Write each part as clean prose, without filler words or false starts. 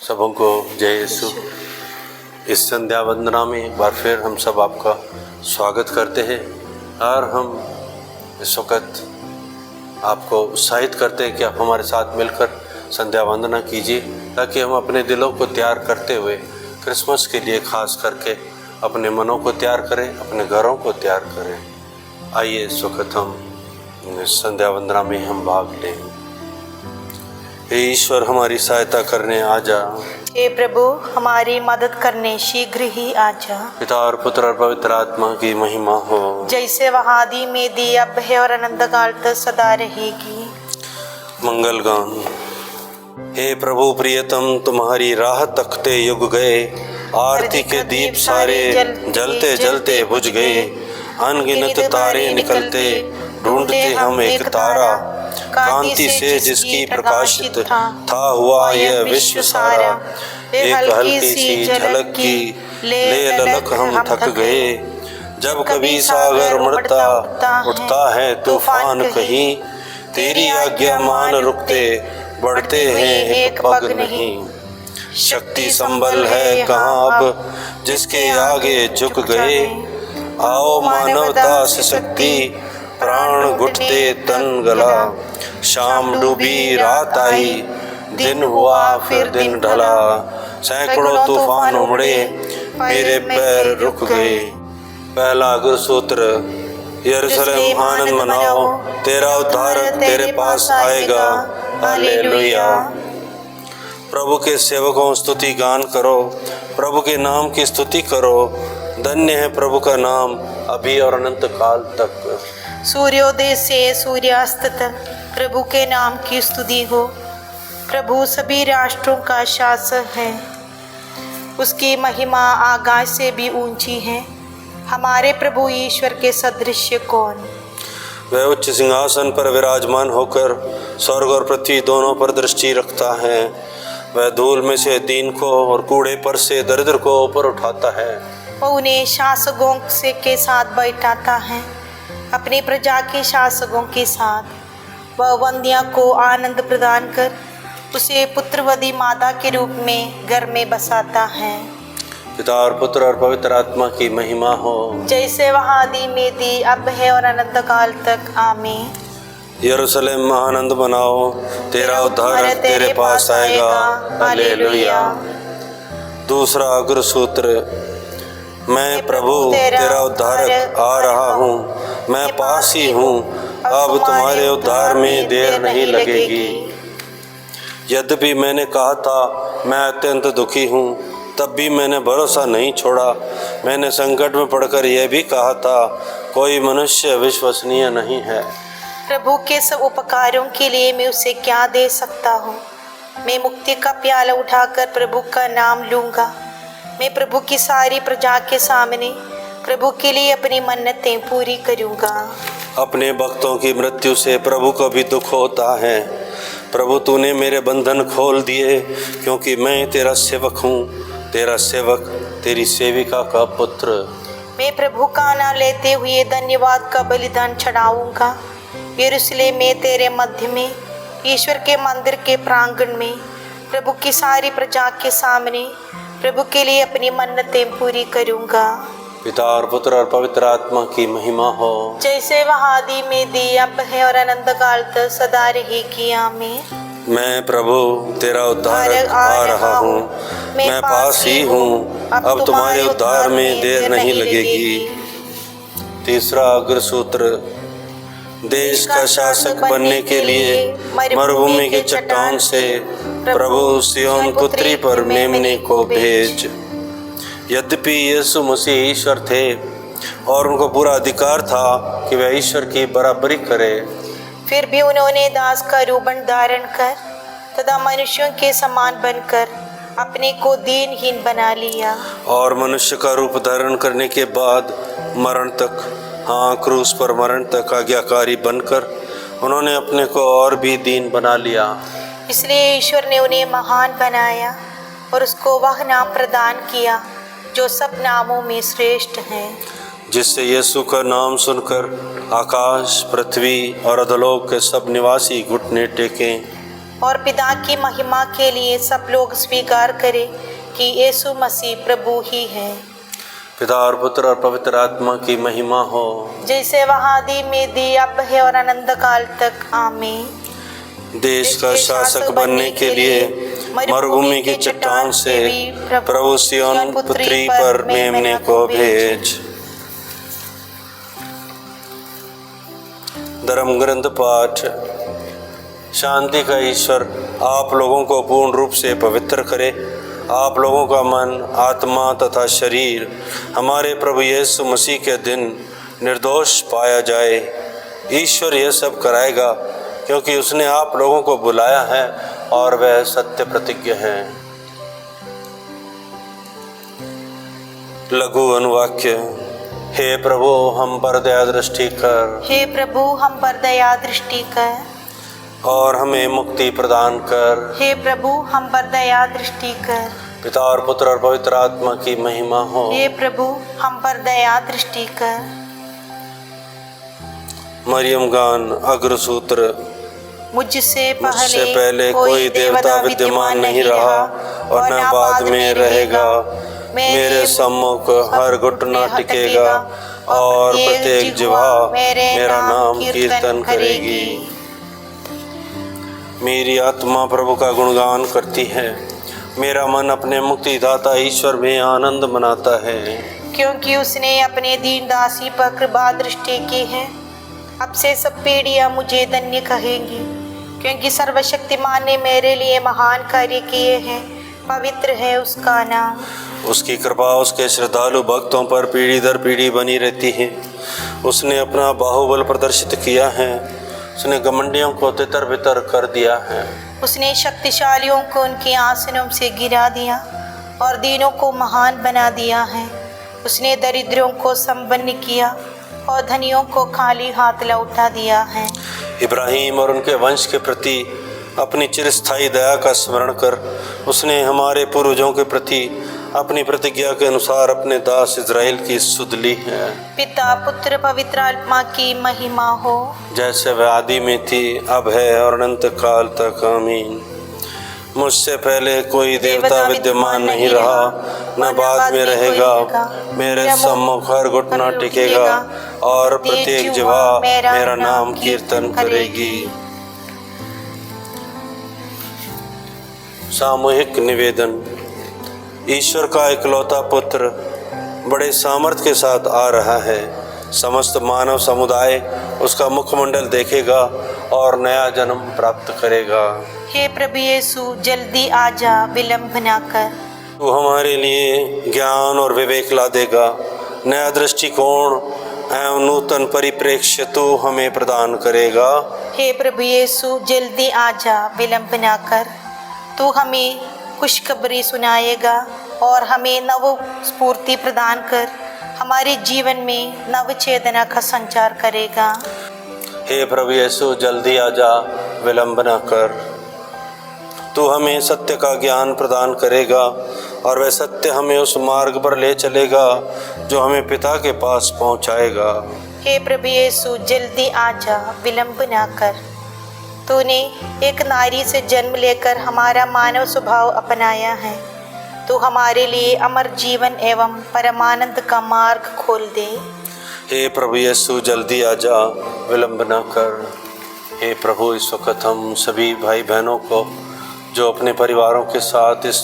सबों को जय यीशु। इस संध्या वंदना में एक बार फिर हम सब आपका स्वागत करते हैं और हम इस वक्त आपको उत्साहित करते हैं कि आप हमारे साथ मिलकर संध्या वंदना कीजिए, ताकि हम अपने दिलों को तैयार करते हुए क्रिसमस के लिए खास करके अपने मनों को तैयार करें, अपने घरों को तैयार करें। आइए इस वक्त हम संध्या वंदना में हम भाग लें। हे ईश्वर, हमारी सहायता करने आ जा। हे प्रभु, हमारी मदद करने शीघ्र ही आ जा। पिता और पुत्र और पवित्र आत्मा की महिमा हो, जैसे वह आदि में दी, अब है और अनंत काल तक सदा रहेगी। मंगल गान। हे प्रभु प्रियतम, तुम्हारी राह तकते युग गए, आरती के दीप सारे जलते जलते बुझ गए। अनगिनत तारे निकलते, ढूंढते हम एक तारा, कांति से जिसकी प्रकाशित था हुआ यह विश्व सारा। एक हल्की सी झलक की ले ललक हम थक गए, जब कभी सागर मुड़ता उठता है तूफान कहीं, तेरी आज्ञा मान रुकते बढ़ते हैं एक पग नहीं। शक्ति संबल है कहाँ अब जिसके आगे झुक गए, आओ मानवता से शक्ति प्राण घुटते तन गला। शाम डूबी रात आई, दिन हुआ फिर दिन ढला, सैकड़ों तूफान उमड़े मेरे पैर रुक गए। पहला गुरु सूत्र, यरूशलेम आनंद मनाओ, तेरा उद्धार तेरे पास आएगा। हालेलुया। प्रभु के सेवकों स्तुति गान करो, प्रभु के नाम की स्तुति करो। धन्य है प्रभु का नाम अभी और अनंत काल तक। सूर्योदय से सूर्यास्त तक प्रभु के नाम की स्तुति हो। प्रभु सभी राष्ट्रों का शासक है, उसकी महिमा आकाश से भी ऊंची है। हमारे प्रभु ईश्वर के सदृश कौन? वह उच्च सिंहासन पर विराजमान होकर स्वर्ग और पृथ्वी दोनों पर दृष्टि रखता है। वह धूल में से दीन को और कूड़े पर से दरिद्र को ऊपर उठाता है। वह उन्हें शासकों से के साथ बैठाता है, अपनी प्रजा के शासकों के साथ। वह वंध्या को आनंद प्रदान कर उसे पुत्रवती माता के रूप में घर में बसाता है। पिता और पुत्र और पवित्र आत्मा की महिमा हो, जैसे वह आदि में थी, अब है और अनंत काल तक। आमीन। यरूशलेम आनंद मनाओ, तेरा उद्धार तेरे पास आएगा। हालेलुया। दूसरा अग्र सूत्र, मैं प्रभु तेरा उद्धारक आ रहा हूँ, मैं पास ही हूँ, अब तुम्हारे उद्धार में देर नहीं लगेगी। यद्यपि मैंने कहा था मैं अत्यंत दुखी हूँ, तब भी मैंने भरोसा नहीं छोड़ा। मैंने संकट में पड़कर यह भी कहा था, कोई मनुष्य विश्वसनीय नहीं है। प्रभु के सब उपकारों के लिए मैं उसे क्या दे सकता हूँ? मैं मुक्ति का प्याला उठाकर प्रभु का नाम लूँगा। मैं प्रभु की सारी प्रजा के सामने प्रभु के लिए अपनी मन्नतें पूरी करूँगा। अपने भक्तों की मृत्यु से प्रभु को भी दुख होता है। प्रभु तूने मेरे बंधन खोल दिए, क्योंकि मैं तेरा सेवक हूँ, तेरा सेवक तेरी सेविका का पुत्र। मैं प्रभु का नाम लेते हुए धन्यवाद का बलिदान चढ़ाऊँगा। यरूशलेम में तेरे मध्य में, ईश्वर के मंदिर के प्रांगण में, प्रभु की सारी प्रजा के सामने प्रभु के लिए अपनी मन्नतें पूरी करूँगा। पिता और पुत्र और पवित्र आत्मा की महिमा हो, जैसे वह आदि में दी, अब है और अनंत काल तक सदा रहेगी। आमीन। मैं प्रभु तेरा उद्धारक आ रहा हूँ, मैं पास ही हूँ, अब तुम्हारे उद्धार में देर नहीं लगेगी। तीसरा अग्र सूत्र, देश का शासक बनने के लिए मरुभूमि की चट्टान से प्रभु सियोन पुत्री पर मेमने को भेज। यद्यपि यीशु मसीह ईश्वर थे और उनको पूरा अधिकार था कि वह ईश्वर की बराबरी करे, फिर भी उन्होंने दास का रूप धारण कर तथा मनुष्यों के समान बनकर अपने को दीनहीन बना लिया। और मनुष्य का रूप धारण करने के बाद मरण तक, हाँ क्रूस पर मरण तक आज्ञाकारी बनकर उन्होंने अपने को और भी दीन बना लिया। इसलिए ईश्वर ने उन्हें महान बनाया और उसको वह नाम प्रदान किया जो सब नामों में श्रेष्ठ है, जिससे यीशु का नाम सुनकर आकाश, पृथ्वी और अधोलोक के सब निवासी घुटने टेकें। और पिता की महिमा के लिए सब लोग स्वीकार करें कि यीशु मसीह प्रभु ही है। पिता और पुत्र और पवित्र आत्मा की महिमा हो, जैसे वह आदि में दी, अब है और अनंत काल तक। आमीन। देश का शासक बनने के लिए मरुभूमि की चट्टान से प्रभु सिय्योन पुत्री पर मेमने को भेज। धर्म ग्रंथ पाठ। शांति का ईश्वर आप लोगों को पूर्ण रूप से पवित्र करे। आप लोगों का मन, आत्मा तथा शरीर हमारे प्रभु यीशु मसीह के दिन निर्दोष पाया जाए। ईश्वर यह सब कराएगा क्योंकि उसने आप लोगों को बुलाया है और वह सत्य प्रतिज्ञ है। लघु अनुवाक्य। हे प्रभु हम पर दया दृष्टि कर, हे प्रभु हम पर दया दृष्टि कर, और हमें मुक्ति प्रदान कर। हे प्रभु हम पर दया दृष्टि कर। पिता और पुत्र और पवित्र आत्मा की महिमा हो। हे प्रभु हम पर दया दृष्टि कर। मरियम गान अग्रसूत्र। मुझसे मुझसे पहले कोई देवता विद्यमान नहीं रहा और न बाद में रहेगा। मेरे सम्मुख हर घुटना टिकेगा और प्रत्येक जिह्वा मेरा नाम कीर्तन करेगी। मेरी आत्मा प्रभु का गुणगान करती है। मेरा मन अपने मुक्तिदाता ईश्वर में आनंद मनाता है, क्योंकि उसने अपने दीन दासी पर कृपा दृष्टि की है। अब से सब पीढ़ियां मुझे धन्य कहेंगी, क्योंकि सर्वशक्तिमान ने मेरे लिए महान कार्य किए हैं। पवित्र है उसका नाम। उसकी कृपा उसके श्रद्धालु भक्तों पर पीढ़ी दर पीढ़ी बनी रहती है। उसने अपना बाहुबल प्रदर्शित किया है। उसने घमंडियों को तितर बितर कर दिया है। उसने शक्तिशालियों को उनके आसनों से गिरा दिया और दीनों को महान बना दिया है। उसने दरिद्रों को संपन्न किया और धनियों को खाली हाथ लौटा दिया है। इब्राहिम और उनके वंश के प्रति अपनी चिरस्थायी दया का स्मरण कर उसने हमारे पूर्वजों के प्रति अपनी प्रतिज्ञा के अनुसार अपने दास इज़राइल की सुध ली है। पिता पुत्र पवित्र आत्मा की महिमा हो, जैसे वह आदि में थी, अब है और अनंत काल तक। आमीन। मुझसे पहले कोई देवता विद्यमान नहीं रहा, न बाद में रहेगा। मेरे सम्मुख हर घुटना टिकेगा और प्रत्येक जिह्वा मेरा नाम कीर्तन करेगी। सामूहिक निवेदन। ईश्वर का इकलौता पुत्र बड़े सामर्थ्य के साथ आ रहा है। समस्त मानव समुदाय उसका मुखमंडल देखेगा और नया जन्म प्राप्त करेगा। हे प्रभु यीशु जल्दी आ जा, विलंब न कर। तू हमारे लिए ज्ञान और विवेक ला देगा। नया दृष्टिकोण एवं नूतन परिप्रेक्ष्य तू हमें प्रदान करेगा। हे प्रभु यीशु जल्दी आ जा, विलंब न कर। तू हमें खुशखबरी सुनाएगा और हमें नव स्फूर्ति प्रदान कर हमारे जीवन में नव चेतना का संचार करेगा। हे प्रभु यीशु जल्दी आ जा, विलंब न कर। तू हमें सत्य का ज्ञान प्रदान करेगा और वह सत्य हमें उस मार्ग पर ले चलेगा जो हमें पिता के पास पहुंचाएगा। हे प्रभु यीशु जल्दी आ जा, विलंब न कर। तूने एक नारी से जन्म लेकर हमारा मानव स्वभाव अपनाया है। तू हमारे लिए अमर जीवन एवं परमानंद का मार्ग खोल दे। हे प्रभु यीशु जल्दी आ जा, विलंब न कर। हे प्रभु इस वक्त हम सभी भाई बहनों को जो अपने परिवारों के साथ इस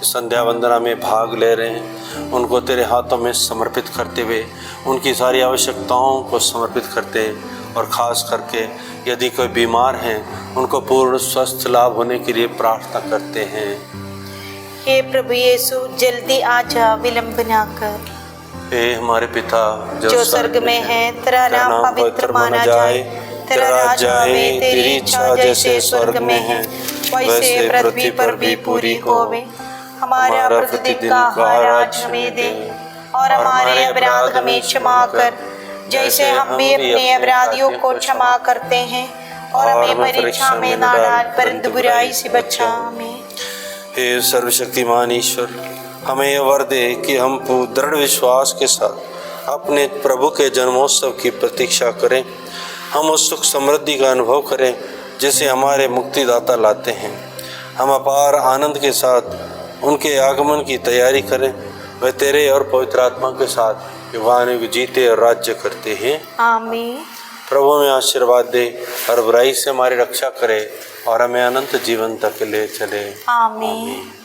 संध्या वंदना में भाग ले रहे हैं, उनको तेरे हाथों में समर्पित करते हुए उनकी सारी आवश्यकताओं को समर्पित करते हैं, और ख़ास करके यदि कोई बीमार हैं उनको पूर्ण स्वस्थ लाभ होने के लिए प्रार्थना करते हैं। हे प्रभु यीशु जल्दी आ जा, विलंब न कर। हे हमारे पिता जो स्वर्ग में है, तेरा नाम पवित्र माना जाए। तेरा राज्य आवे, तेरी इच्छा जैसे स्वर्ग में है वैसे पृथ्वी पर भी पूरी होवे। हमारा प्रतिदिन का आहार आज हमें दे, और हमारे अपराध हमें क्षमा कर जैसे हम भी अपने अपराधियों को क्षमा करते हैं, और हमें परीक्षा में ना डाल परंतु बुराई से बचा। आमीन। हे सर्वशक्तिमान ईश्वर, हमें यह वर दे कि हम दृढ़ विश्वास के साथ अपने प्रभु के जन्मोत्सव की प्रतीक्षा करें। हम उस सुख समृद्धि का अनुभव करें जैसे हमारे मुक्तिदाता लाते हैं। हम अपार आनंद के साथ उनके आगमन की तैयारी करें। वे तेरे और पवित्र आत्मा के साथ युगानुयुग जीते और राज्य करते हैं। आमीन। प्रभु में आशीर्वाद दे और बुराई से हमारी रक्षा करे और हमें अनंत जीवन तक ले चले। आमीन।